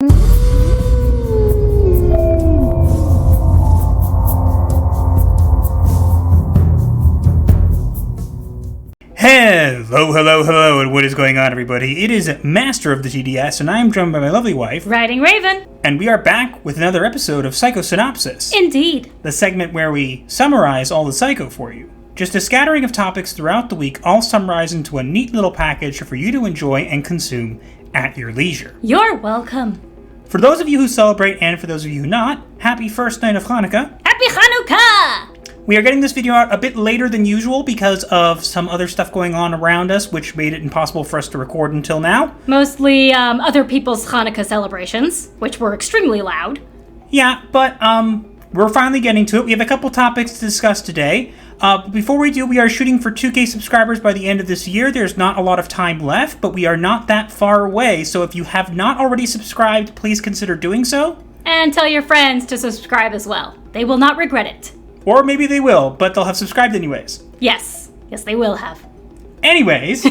Hello, and what is going on, everybody? It is Master of the TDS, and I am joined by my lovely wife, WritingRaven. And we are back with another episode of Psycho-Synopsis. Indeed. The segment where we summarize all the Psycho for you. Just a scattering of topics throughout the week, all summarized into a neat little package for you to enjoy and consume at your leisure. You're welcome. For those of you who celebrate, and for those of you who not, happy first night of Hanukkah. Happy Hanukkah! We are getting this video out a bit later than usual because of some other stuff going on around us, which made it impossible for us to record until now. Mostly other people's Hanukkah celebrations, which were extremely loud. Yeah, but we're finally getting to it. We have a couple topics to discuss today. Before we do, we are shooting for 2K subscribers by the end of this year. There's not a lot of time left, but we are not that far away. So if you have not already subscribed, please consider doing so. And tell your friends to subscribe as well. They will not regret it. Or maybe they will, but they'll have subscribed anyways. Yes, they will have. Anyways.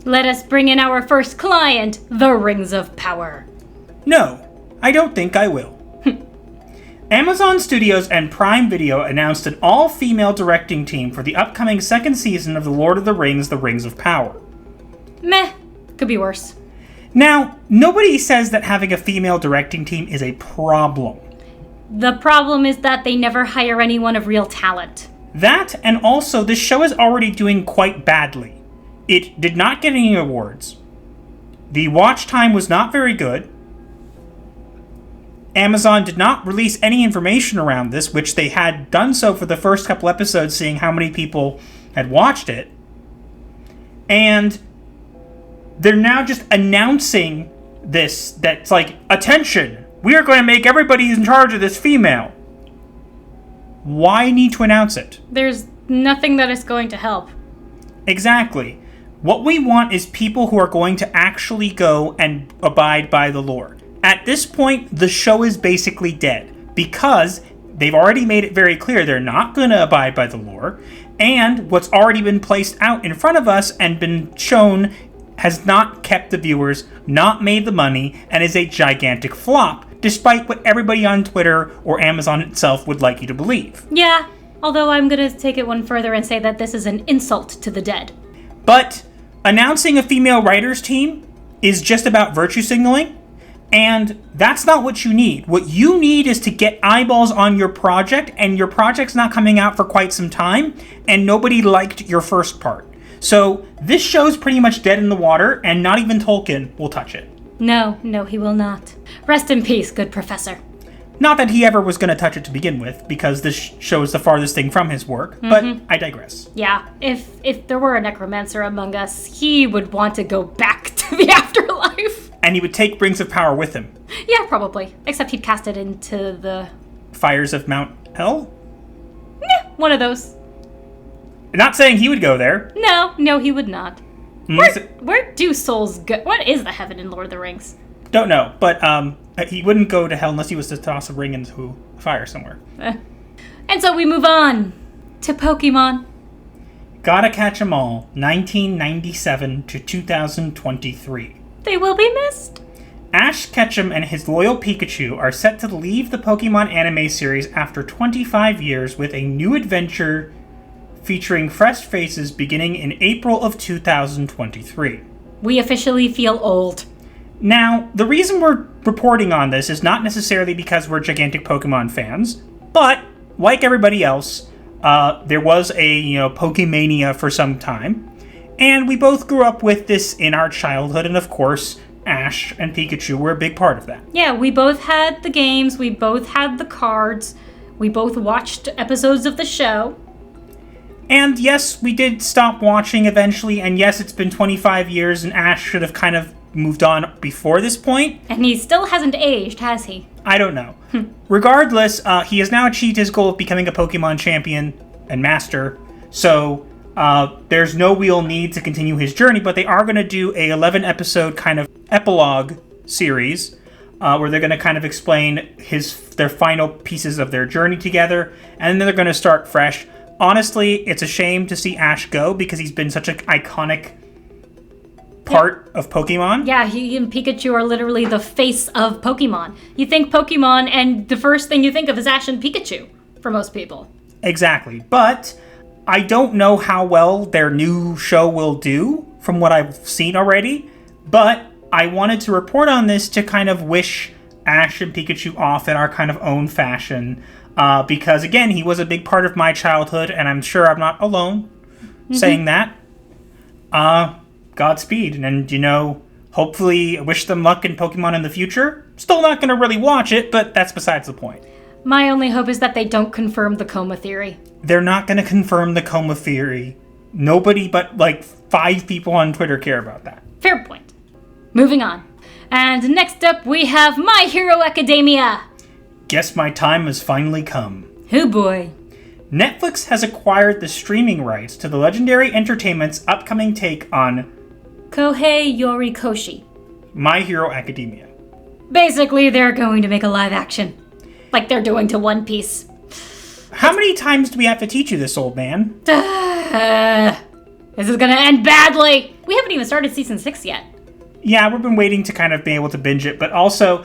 Let us bring in our first client, the Rings of Power. No, I don't think I will. Amazon Studios and Prime Video announced an all-female directing team for the upcoming second season of The Lord of the Rings, The Rings of Power. Meh, could be worse. Now, nobody says that having a female directing team is a problem. The problem is that they never hire anyone of real talent. That, and also, this show is already doing quite badly. It did not get any awards. The watch time was not very good. Amazon did not release any information around this, which they had done so for the first couple episodes, seeing how many people had watched it. And they're now just announcing this, that's like, attention! We are going to make everybody in charge of this female. Why need to announce it? There's nothing that is going to help. Exactly. What we want is people who are going to actually go and abide by the lore. At this point, the show is basically dead because they've already made it very clear they're not going to abide by the lore, and what's already been placed out in front of us and been shown has not kept the viewers, not made the money, and is a gigantic flop, despite what everybody on Twitter or Amazon itself would like you to believe. Yeah, although I'm going to take it one further and say that this is an insult to the dead. But announcing a female writers team is just about virtue signaling, and that's not what you need. What you need is to get eyeballs on your project, and your project's not coming out for quite some time, and nobody liked your first part. So this show's pretty much dead in the water, and not even Tolkien will touch it. No, he will not. Rest in peace, good professor. Not that he ever was going to touch it to begin with, because this show is the farthest thing from his work, but I digress. Yeah, if there were a necromancer among us, he would want to go back to the afterlife. And he would take Rings of Power with him. Yeah, probably. Except he'd cast it into the... Fires of Mount Hell? Yeah, one of those. Not saying he would go there. No, he would not. Where do souls go? What is the heaven in Lord of the Rings? Don't know, but he wouldn't go to hell unless he was to toss a ring into fire somewhere. And so we move on to Pokémon. Gotta Catch 'Em All, 1997 to 2023. They will be missed. Ash Ketchum and his loyal Pikachu are set to leave the Pokémon anime series after 25 years with a new adventure featuring fresh faces beginning in April of 2023. We officially feel old. Now, the reason we're reporting on this is not necessarily because we're gigantic Pokemon fans, but like everybody else, there was a Pokemania for some time, and we both grew up with this in our childhood, and of course, Ash and Pikachu were a big part of that. Yeah, we both had the games, we both had the cards, we both watched episodes of the show. And yes, we did stop watching eventually, and yes, it's been 25 years, and Ash should have kind of moved on before this point. And he still hasn't aged, has he? I don't know. Regardless, he has now achieved his goal of becoming a Pokemon champion and master, so there's no real need to continue his journey, but they are going to do a 11-episode kind of epilogue series where they're going to kind of explain their final pieces of their journey together, and then they're going to start fresh. Honestly, it's a shame to see Ash go because he's been such an iconic part of Pokemon. Yeah, he and Pikachu are literally the face of Pokemon. You think Pokemon, and the first thing you think of is Ash and Pikachu, for most people. Exactly. But I don't know how well their new show will do from what I've seen already. But I wanted to report on this to kind of wish Ash and Pikachu off in our kind of own fashion. Because, again, he was a big part of my childhood, and I'm sure I'm not alone saying that. Godspeed. And, hopefully wish them luck in Pokemon in the future. Still not going to really watch it, but that's besides the point. My only hope is that they don't confirm the coma theory. They're not going to confirm the coma theory. Nobody but, 5 people on Twitter care about that. Fair point. Moving on. And next up, we have My Hero Academia. Guess my time has finally come. Oh boy. Netflix has acquired the streaming rights to the Legendary Entertainment's upcoming take on Kohei Yorikoshi. My Hero Academia. Basically, they're going to make a live action. Like they're doing to One Piece. How many times do we have to teach you this, old man? This is gonna end badly. We haven't even started season 6 yet. Yeah, we've been waiting to kind of be able to binge it, but also,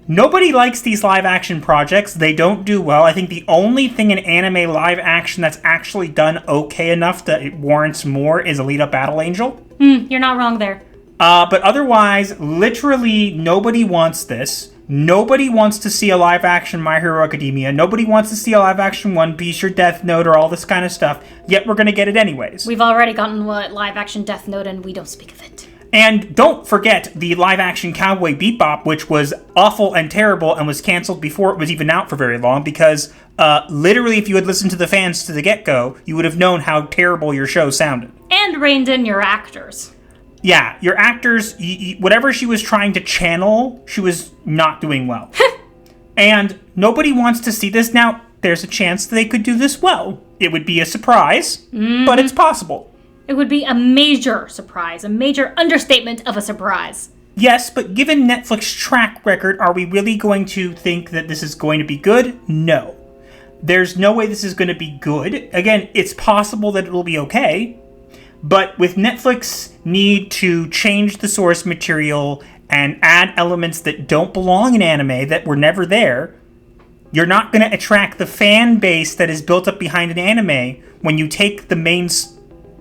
nobody likes these live-action projects. They don't do well. I think the only thing in anime live-action that's actually done okay enough that it warrants more is Alita Battle Angel. You're not wrong there. But otherwise, literally, nobody wants this. Nobody wants to see a live-action My Hero Academia. Nobody wants to see a live-action One Piece or Death Note or all this kind of stuff. Yet we're going to get it anyways. We've already gotten live-action Death Note, and we don't speak of it. And don't forget the live-action Cowboy Bebop, which was awful and terrible and was canceled before it was even out for very long because literally if you had listened to the fans to the get-go, you would have known how terrible your show sounded. And reined in your actors. Yeah, your actors, whatever she was trying to channel, she was not doing well. And nobody wants to see this. Now, there's a chance that they could do this well. It would be a surprise, but it's possible. It would be a major surprise, a major understatement of a surprise. Yes, but given Netflix's track record, are we really going to think that this is going to be good? No. There's no way this is going to be good. Again, it's possible that it will be okay. But with Netflix need to change the source material and add elements that don't belong in anime that were never there, you're not going to attract the fan base that is built up behind an anime when you take the main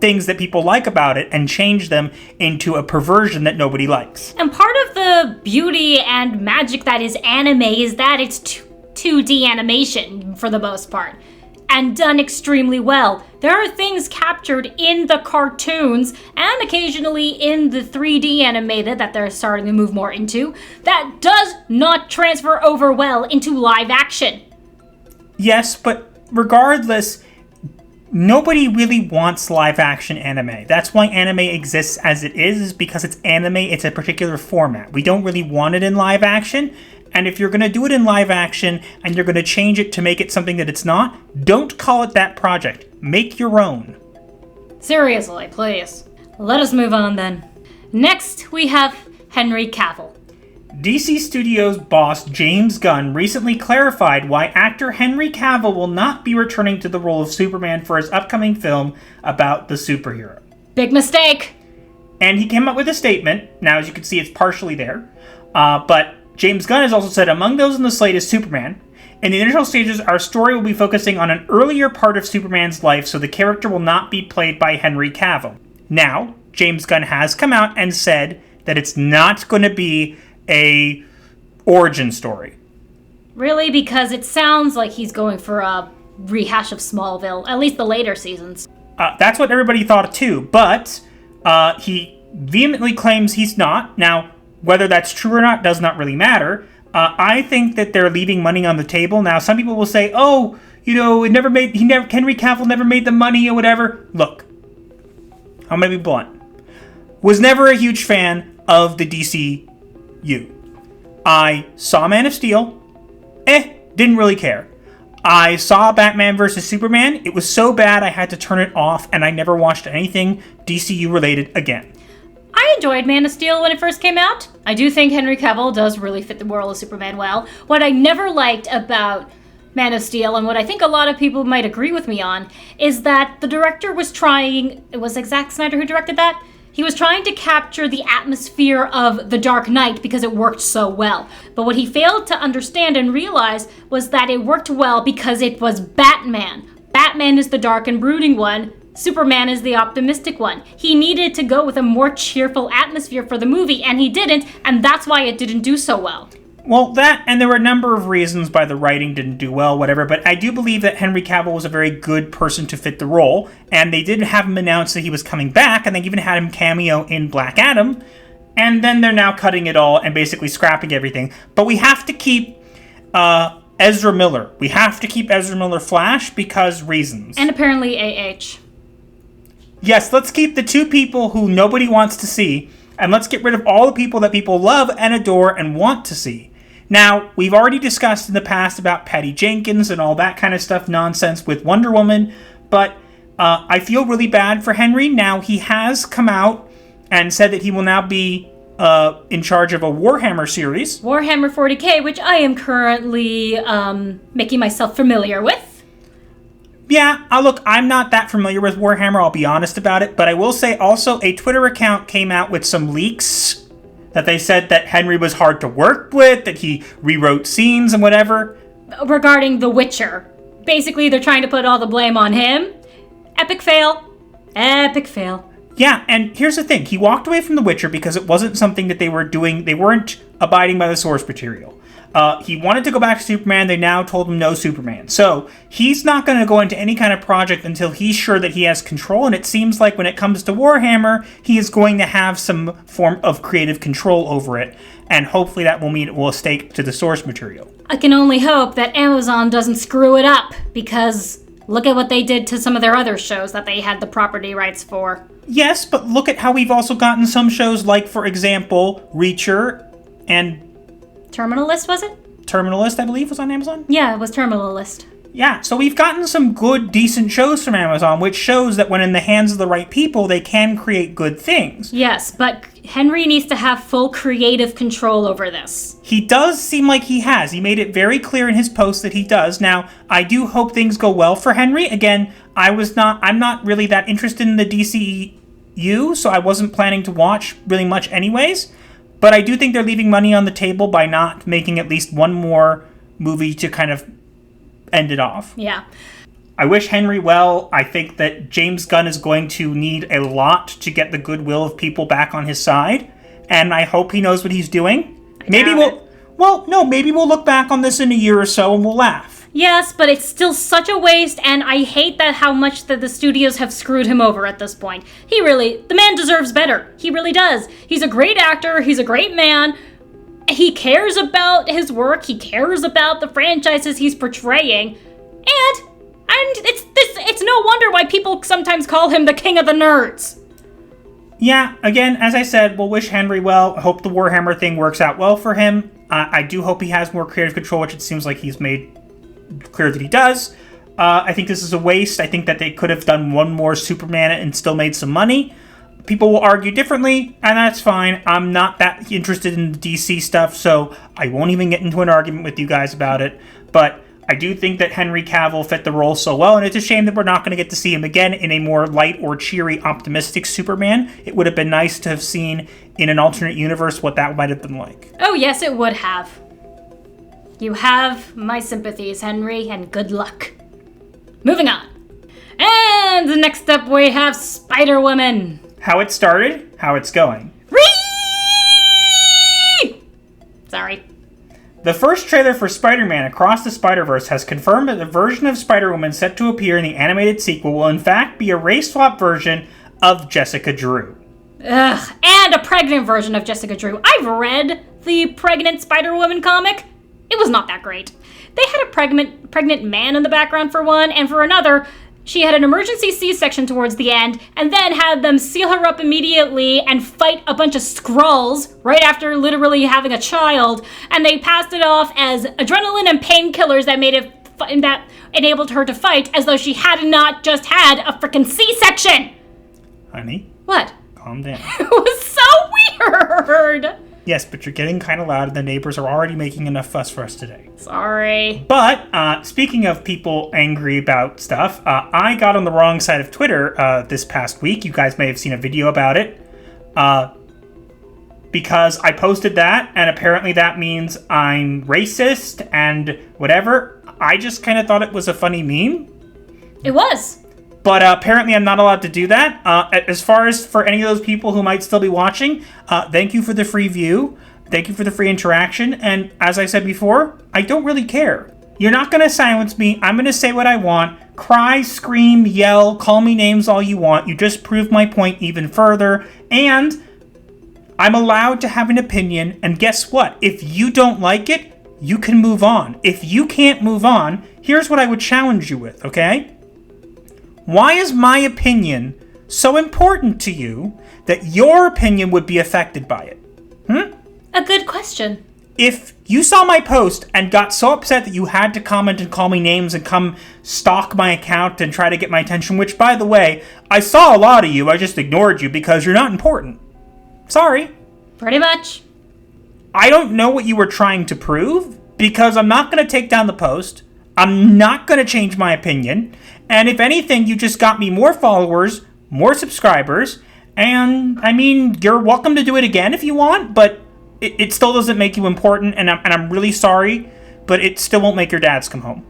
things that people like about it and change them into a perversion that nobody likes. And part of the beauty and magic that is anime is that it's 2D animation for the most part. And done extremely well. There are things captured in the cartoons and occasionally in the 3D animated that they're starting to move more into that does not transfer over well into live action. Yes, but regardless, nobody really wants live action anime. That's why anime exists as it is because it's anime, it's a particular format. We don't really want it in live action. And if you're going to do it in live action and you're going to change it to make it something that it's not, don't call it that project. Make your own. Seriously, please. Let us move on then. Next, we have Henry Cavill. DC Studios boss James Gunn recently clarified why actor Henry Cavill will not be returning to the role of Superman for his upcoming film about the superhero. Big mistake! And he came up with a statement. Now, as you can see, it's partially there. But James Gunn has also said, among those in the slate is Superman. In the initial stages, our story will be focusing on an earlier part of Superman's life, so the character will not be played by Henry Cavill. Now, James Gunn has come out and said that it's not going to be a origin story. Really? Because it sounds like he's going for a rehash of Smallville, at least the later seasons. That's what everybody thought too, but he vehemently claims he's not. Now, whether that's true or not does not really matter. I think that they're leaving money on the table. Now, some people will say, oh, Henry Cavill never made the money or whatever. Look, I'm going to be blunt. Was never a huge fan of the DCU. I saw Man of Steel. Didn't really care. I saw Batman vs. Superman. It was so bad I had to turn it off, and I never watched anything DCU related again. I enjoyed Man of Steel when it first came out. I do think Henry Cavill does really fit the world of Superman well. What I never liked about Man of Steel, and what I think a lot of people might agree with me on, is that the director was trying... It was Zack Snyder who directed that? He was trying to capture the atmosphere of The Dark Knight because it worked so well. But what he failed to understand and realize was that it worked well because it was Batman. Batman is the dark and brooding one. Superman is the optimistic one. He needed to go with a more cheerful atmosphere for the movie, and he didn't, and that's why it didn't do so well. Well, that, and there were a number of reasons why the writing didn't do well, whatever, but I do believe that Henry Cavill was a very good person to fit the role, and they did have him announce that he was coming back, and they even had him cameo in Black Adam, and then they're now cutting it all and basically scrapping everything. But we have to keep Ezra Miller. We have to keep Ezra Miller Flash because reasons. And apparently AH. Yes, let's keep the two people who nobody wants to see, and let's get rid of all the people that people love and adore and want to see. Now, we've already discussed in the past about Patty Jenkins and all that kind of stuff, nonsense with Wonder Woman, but I feel really bad for Henry. Now, he has come out and said that he will now be in charge of a Warhammer series. Warhammer 40K, which I am currently making myself familiar with. Yeah, look, I'm not that familiar with Warhammer, I'll be honest about it, but I will say also a Twitter account came out with some leaks that they said that Henry was hard to work with, that he rewrote scenes and whatever. Regarding The Witcher. Basically, they're trying to put all the blame on him. Epic fail. Epic fail. Yeah, and here's the thing. He walked away from The Witcher because it wasn't something that they were doing. They weren't abiding by the source material. He wanted to go back to Superman. They now told him no Superman. So he's not going to go into any kind of project until he's sure that he has control. And it seems like when it comes to Warhammer, he is going to have some form of creative control over it. And hopefully that will mean it will stay to the source material. I can only hope that Amazon doesn't screw it up, because look at what they did to some of their other shows that they had the property rights for. Yes, but look at how we've also gotten some shows like, for example, Reacher and Terminal List, was it? Terminal List, I believe, was on Amazon? Yeah, it was Terminal List. Yeah, so we've gotten some good, decent shows from Amazon, which shows that when in the hands of the right people, they can create good things. Yes, but Henry needs to have full creative control over this. He does seem like he has. He made it very clear in his post that he does. Now, I do hope things go well for Henry. Again, I'm not really that interested in the DCEU, so I wasn't planning to watch really much anyways. But I do think they're leaving money on the table by not making at least one more movie to kind of end it off. Yeah. I wish Henry well. I think that James Gunn is going to need a lot to get the goodwill of people back on his side. And I hope he knows what he's doing. Maybe we'll look back on this in a year or so and we'll laugh. Yes, but it's still such a waste, and I hate that how much the studios have screwed him over at this point. The man deserves better. He really does. He's a great actor. He's a great man. He cares about his work. He cares about the franchises he's portraying. And it's no wonder why people sometimes call him the king of the nerds. Yeah, again, as I said, we'll wish Henry well. I hope the Warhammer thing works out well for him. I do hope he has more creative control, which it seems like he's made clear that he does. I think this is a waste. I think that they could have done one more Superman and still made some money. People will argue differently, and that's fine. I'm not that interested in the DC stuff, so I won't even get into an argument with you guys about it. But I do think that Henry Cavill fit the role so well, and it's a shame that we're not going to get to see him again in a more light or cheery, optimistic Superman. It would have been nice to have seen in an alternate universe what that might have been like. Oh, yes, it would have. You have my sympathies, Henry, and good luck. Moving on. And next up we have Spider-Woman. How it started, how it's going. Sorry. The first trailer for Spider-Man Across the Spider-Verse has confirmed that the version of Spider-Woman set to appear in the animated sequel will in fact be a race-swap version of Jessica Drew. Ugh, and a pregnant version of Jessica Drew. I've read the pregnant Spider-Woman comic. It was not that great. They had a pregnant man in the background for one, and for another, she had an emergency C-section towards the end, and then had them seal her up immediately and fight a bunch of Skrulls right after literally having a child, and they passed it off as adrenaline and painkillers that enabled her to fight, as though she had not just had a freaking C-section. Honey? What? Calm down. It was so weird. Yes, but you're getting kind of loud and the neighbors are already making enough fuss for us today. Sorry. But, speaking of people angry about stuff, I got on the wrong side of Twitter this past week. You guys may have seen a video about it. because I posted that, and apparently that means I'm racist and whatever. I just kind of thought it was a funny meme. It was. But apparently I'm not allowed to do that. As far as for any of those people who might still be watching, thank you for the free view. Thank you for the free interaction. And as I said before, I don't really care. You're not going to silence me. I'm going to say what I want. Cry, scream, yell, call me names all you want. You just proved my point even further. And I'm allowed to have an opinion. And guess what? If you don't like it, you can move on. If you can't move on, here's what I would challenge you with, okay? Why is my opinion so important to you that your opinion would be affected by it? A good question. If you saw my post and got so upset that you had to comment and call me names and come stalk my account and try to get my attention, which, by the way, I saw a lot of you, I just ignored you because you're not important. Sorry. Pretty much. I don't know what you were trying to prove, because I'm not going to take down the post. I'm not going to change my opinion. And if anything, you just got me more followers, more subscribers, and, I mean, you're welcome to do it again if you want, but it still doesn't make you important, and I'm really sorry, but it still won't make your dads come home.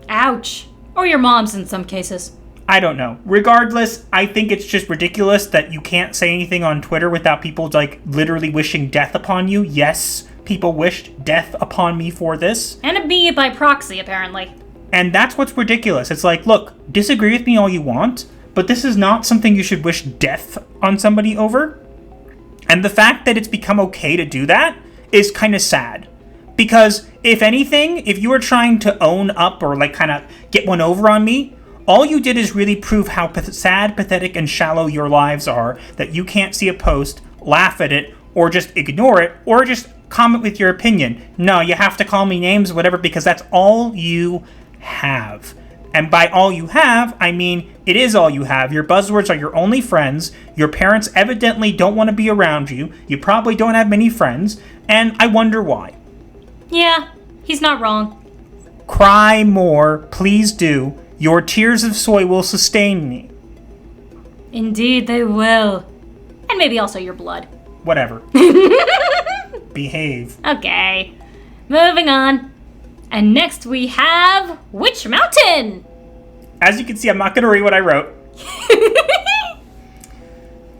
Ouch. Or your moms in some cases. I don't know. Regardless, I think it's just ridiculous that you can't say anything on Twitter without people, like, literally wishing death upon you. Yes, people wished death upon me for this. And me by proxy, apparently. And that's what's ridiculous. It's like, look, disagree with me all you want, but this is not something you should wish death on somebody over. And the fact that it's become okay to do that is kind of sad. Because, if anything, if you were trying to own up or, like, kind of get one over on me, all you did is really prove how sad, pathetic, and shallow your lives are, that you can't see a post, laugh at it, or just ignore it, or just comment with your opinion. No, you have to call me names, whatever, because that's all you have. And by all you have, I mean, it is all you have. Your buzzwords are your only friends. Your parents evidently don't want to be around you. You probably don't have many friends, and I wonder why. Yeah, he's not wrong. Cry more, please do. Your tears of soy will sustain me. Indeed they will. And maybe also your blood. Whatever. Behave. Okay. Moving on. And next we have Witch Mountain. As you can see, I'm not going to read what I wrote.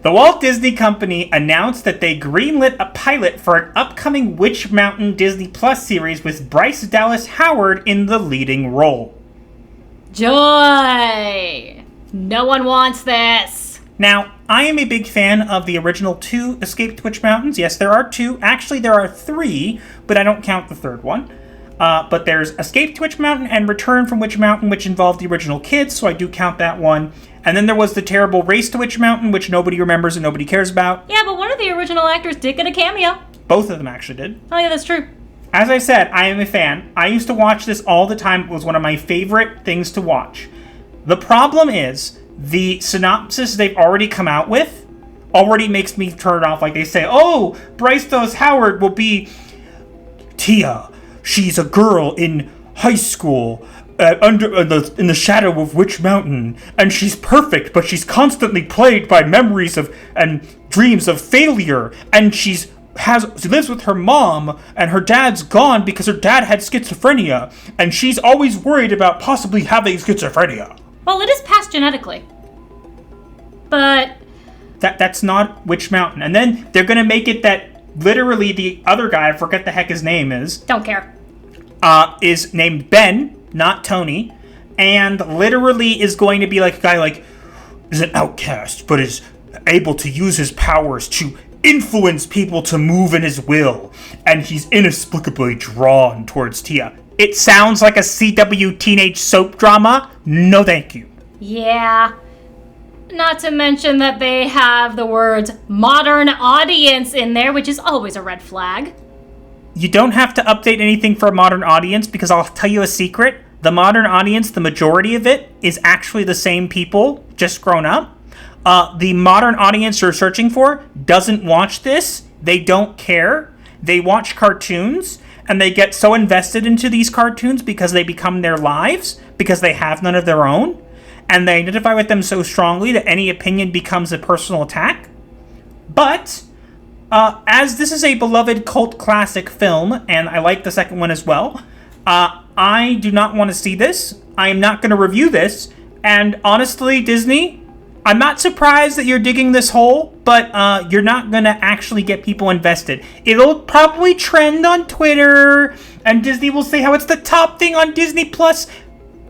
The Walt Disney Company announced that they greenlit a pilot for an upcoming Witch Mountain Disney Plus series with Bryce Dallas Howard in the leading role. Joy! No one wants this. Now, I am a big fan of the original 2 Escaped Witch Mountains. Yes, there are 2. Actually, there are 3, but I don't count the third one. But there's Escape to Witch Mountain and Return from Witch Mountain, which involved the original kids, so I do count that one. And then there was the terrible Race to Witch Mountain, which nobody remembers and nobody cares about. Yeah, but one of the original actors did get a cameo. Both of them actually did. Oh yeah, that's true. As I said, I am a fan. I used to watch this all the time. It was one of my favorite things to watch. The problem is, the synopsis they've already come out with already makes me turn it off. Like they say, oh, Bryce Dallas Howard will be Tia. She's a girl in high school, in the shadow of Witch Mountain, and she's perfect, but she's constantly plagued by memories of and dreams of failure, and she lives with her mom, and her dad's gone because her dad had schizophrenia, and she's always worried about possibly having schizophrenia. Well, it is passed genetically, but that's not Witch Mountain. And then they're gonna make it that literally the other guy, I forget the heck his name is. Don't care. Is named Ben, not Tony, and literally is going to be like a guy like, is an outcast, but is able to use his powers to influence people to move in his will, and he's inexplicably drawn towards Tia. It sounds like a CW teenage soap drama. No thank you. Yeah. Not to mention that they have the words modern audience in there, which is always a red flag. You don't have to update anything for a modern audience, because I'll tell you a secret. The modern audience, the majority of it, is actually the same people, just grown up. The modern audience you're searching for doesn't watch this. They don't care. They watch cartoons, and they get so invested into these cartoons because they become their lives, because they have none of their own, and they identify with them so strongly that any opinion becomes a personal attack. But as this is a beloved cult classic film, and I like the second one as well, I do not want to see this. I am not going to review this. And honestly, Disney, I'm not surprised that you're digging this hole, but you're not going to actually get people invested. It'll probably trend on Twitter, and Disney will say how it's the top thing on Disney Plus,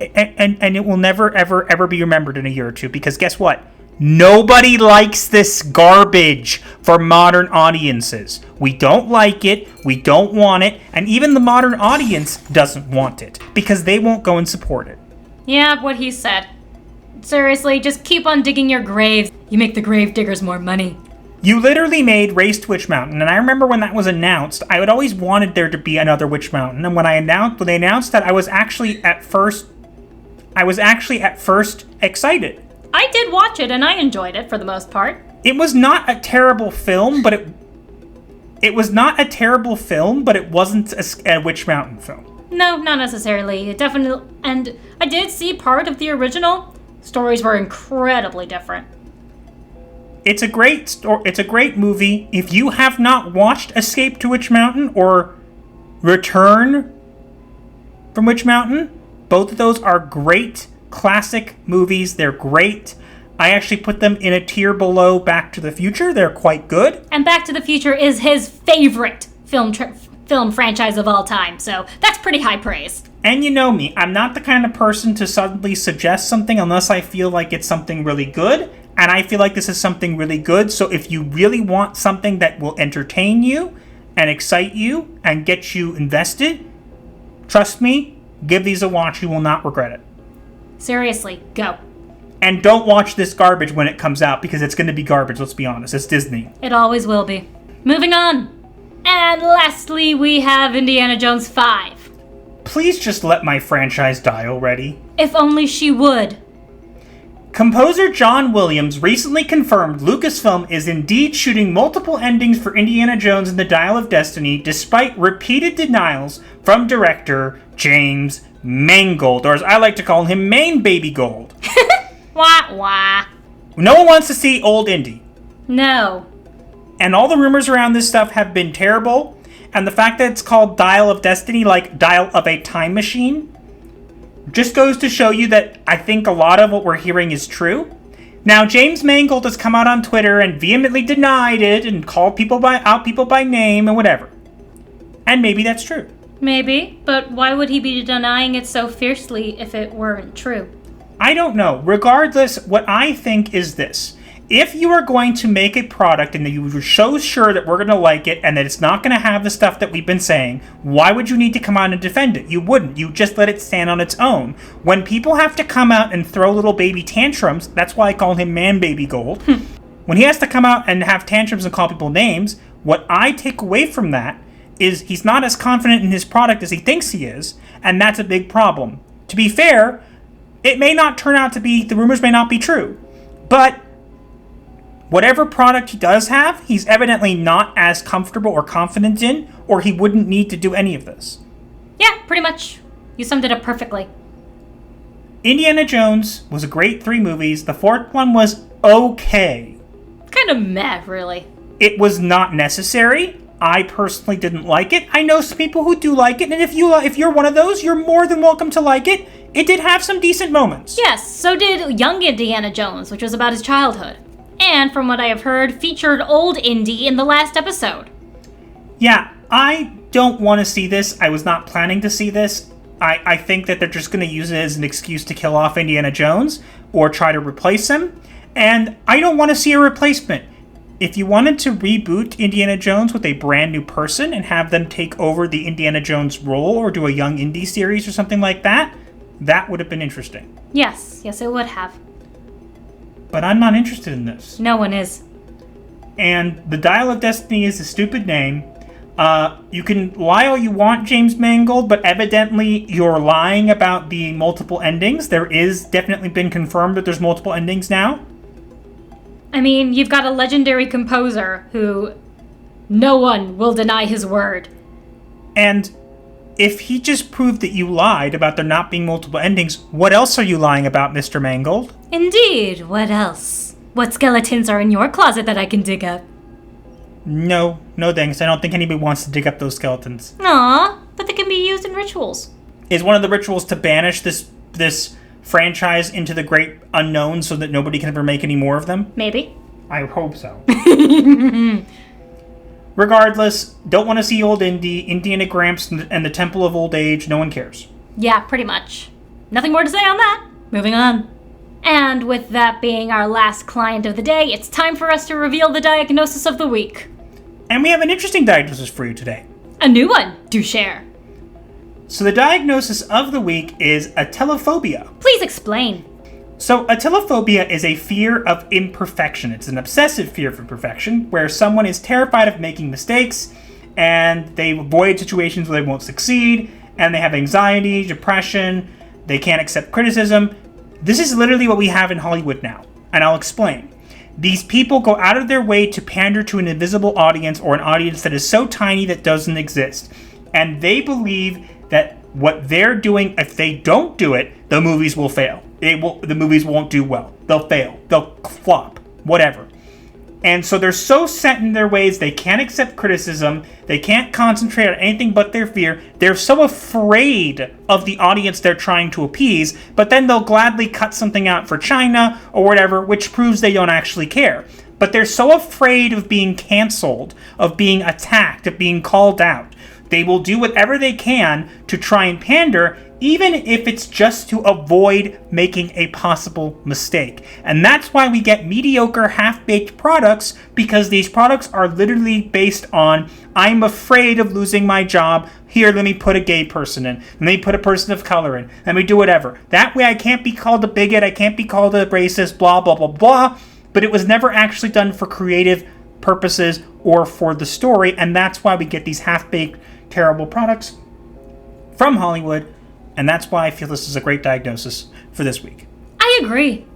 and it will never, ever, ever be remembered in a year or two, because guess what? Nobody likes this garbage for modern audiences. We don't like it, we don't want it, and even the modern audience doesn't want it, because they won't go and support it. Yeah, what he said. Seriously, just keep on digging your graves. You make the grave diggers more money. You literally made Race to Witch Mountain, and I remember when that was announced, I had always wanted there to be another Witch Mountain, and when they announced that, I was actually at first excited. I did watch it, and I enjoyed it for the most part. It was not a terrible film, but it wasn't a Witch Mountain film. No, not necessarily. It definitely, and I did see part of the original. Stories were incredibly different. It's a great movie. If you have not watched Escape to Witch Mountain or Return from Witch Mountain, both of those are great classic movies. They're great. I actually put them in a tier below Back to the Future. They're quite good. And Back to the Future is his favorite film franchise of all time, so that's pretty high praise. And you know me, I'm not the kind of person to suddenly suggest something unless I feel like it's something really good, and I feel like this is something really good, so if you really want something that will entertain you and excite you and get you invested, trust me, give these a watch. You will not regret it. Seriously, go. And don't watch this garbage when it comes out, because it's going to be garbage, let's be honest. It's Disney. It always will be. Moving on. And lastly, we have Indiana Jones 5. Please just let my franchise die already. If only she would. Composer John Williams recently confirmed Lucasfilm is indeed shooting multiple endings for Indiana Jones and the Dial of Destiny, despite repeated denials from director James Mangold, or as I like to call him, Main Baby Gold. Wah wah. No one wants to see old Indy. No. And all the rumors around this stuff have been terrible, and the fact that it's called Dial of Destiny, like Dial of a Time Machine, just goes to show you that I think a lot of what we're hearing is true. Now, James Mangold has come out on Twitter and vehemently denied it and called people by name and whatever. And maybe that's true. Maybe, but why would he be denying it so fiercely if it weren't true? I don't know. Regardless, what I think is this. If you are going to make a product and you are so sure that we're going to like it and that it's not going to have the stuff that we've been saying, why would you need to come out and defend it? You wouldn't. You just let it stand on its own. When people have to come out and throw little baby tantrums, that's why I call him Man Baby Gold. When he has to come out and have tantrums and call people names, what I take away from that is he's not as confident in his product as he thinks he is, and that's a big problem. To be fair, it may not turn out to be, the rumors may not be true, but whatever product he does have, he's evidently not as comfortable or confident in, or he wouldn't need to do any of this. Yeah, pretty much. You summed it up perfectly. Indiana Jones was a great 3 movies. The 4th one was okay. Kind of meh, really. It was not necessary. I personally didn't like it. I know some people who do like it, and if you're one of those, you're more than welcome to like it. It did have some decent moments. Yes, so did young Indiana Jones, which was about his childhood. And from what I have heard, featured old Indy in the last episode. Yeah, I don't want to see this. I was not planning to see this. I think that they're just going to use it as an excuse to kill off Indiana Jones or try to replace him. And I don't want to see a replacement. If you wanted to reboot Indiana Jones with a brand new person and have them take over the Indiana Jones role or do a young Indy series or something like that, that would have been interesting. Yes, it would have. But I'm not interested in this. No one is. And the Dial of Destiny is a stupid name. You can lie all you want, James Mangold, but evidently you're lying about the multiple endings. There is definitely been confirmed that there's multiple endings now. I mean, you've got a legendary composer who no one will deny his word. And if he just proved that you lied about there not being multiple endings, what else are you lying about, Mr. Mangold? Indeed, what else? What skeletons are in your closet that I can dig up? No thanks. I don't think anybody wants to dig up those skeletons. Aw, but they can be used in rituals. Is one of the rituals to banish this franchise into the great unknown so that nobody can ever make any more of them? Maybe. I hope so. Regardless, don't want to see old Indiana Gramps, and the Temple of Old Age. No one cares. Yeah, pretty much. Nothing more to say on that. Moving on. And with that being our last client of the day, it's time for us to reveal the diagnosis of the week. And we have an interesting diagnosis for you today. A new one. Do share. So the diagnosis of the week is atelophobia. Please explain. So atelophobia is a fear of imperfection. It's an obsessive fear of imperfection where someone is terrified of making mistakes and they avoid situations where they won't succeed, and they have anxiety, depression, they can't accept criticism. This is literally what we have in Hollywood now, and I'll explain. These people go out of their way to pander to an invisible audience, or an audience that is so tiny that doesn't exist. And they believe that what they're doing, if they don't do it, the movies will fail. The movies won't do well. They'll fail. They'll flop. Whatever. And so they're so set in their ways, they can't accept criticism, they can't concentrate on anything but their fear, they're so afraid of the audience they're trying to appease, but then they'll gladly cut something out for China or whatever, which proves they don't actually care. But they're so afraid of being canceled, of being attacked, of being called out. They will do whatever they can to try and pander, even if it's just to avoid making a possible mistake. And that's why we get mediocre, half-baked products, because these products are literally based on, I'm afraid of losing my job, here, let me put a gay person in, let me put a person of color in, let me do whatever. That way I can't be called a bigot, I can't be called a racist, blah, blah, blah, blah. But it was never actually done for creative purposes or for the story, and that's why we get these half-baked, terrible products from Hollywood. And that's why I feel this is a great diagnosis for this week. I agree.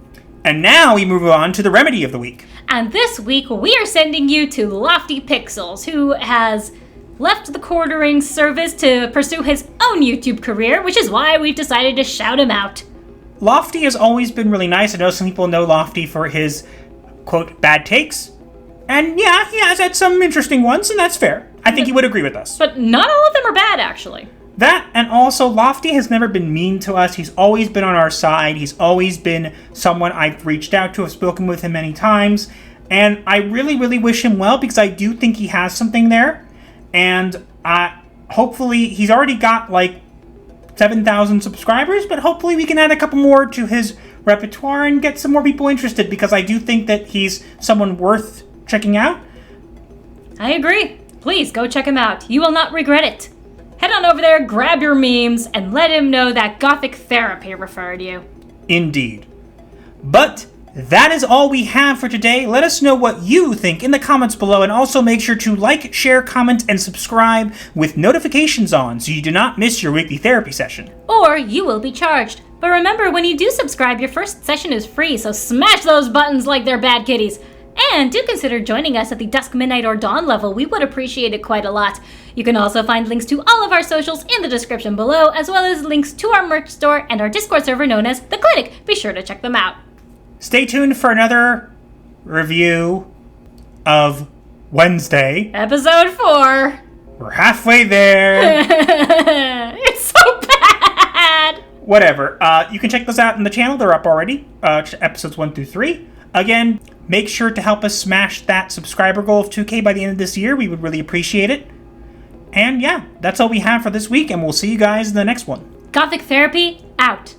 And now we move on to the remedy of the week. And this week, we are sending you to Lofty Pixels, who has left the quartering service to pursue his own YouTube career, which is why we've decided to shout him out. Lofty has always been really nice. I know some people know Lofty for his, quote, bad takes. And yeah, he has had some interesting ones, and that's fair. I think he would agree with us. But not all of them are bad, actually. That, and also, Lofty has never been mean to us. He's always been on our side. He's always been someone I've reached out to. I've spoken with him many times. And I really, really wish him well, because I do think he has something there. And hopefully, he's already got like 7,000 subscribers, but hopefully we can add a couple more to his repertoire and get some more people interested, because I do think that he's someone worth checking out. I agree. Please go check him out. You will not regret it. Head on over there, grab your memes, and let him know that Gothic Therapy referred you. Indeed. But that is all we have for today. Let us know what you think in the comments below, and also make sure to like, share, comment, and subscribe with notifications on so you do not miss your weekly therapy session. Or you will be charged. But remember, when you do subscribe, your first session is free, so smash those buttons like they're bad kitties. And do consider joining us at the Dusk, Midnight, or Dawn level. We would appreciate it quite a lot. You can also find links to all of our socials in the description below, as well as links to our merch store and our Discord server known as The Clinic. Be sure to check them out. Stay tuned for another review of Wednesday. Episode 4. We're halfway there. It's so bad. Whatever. You can check those out in the channel. They're up already. Episodes 1 through 3. Again, make sure to help us smash that subscriber goal of 2K by the end of this year. We would really appreciate it. And yeah, that's all we have for this week, and we'll see you guys in the next one. Gothic Therapy, out.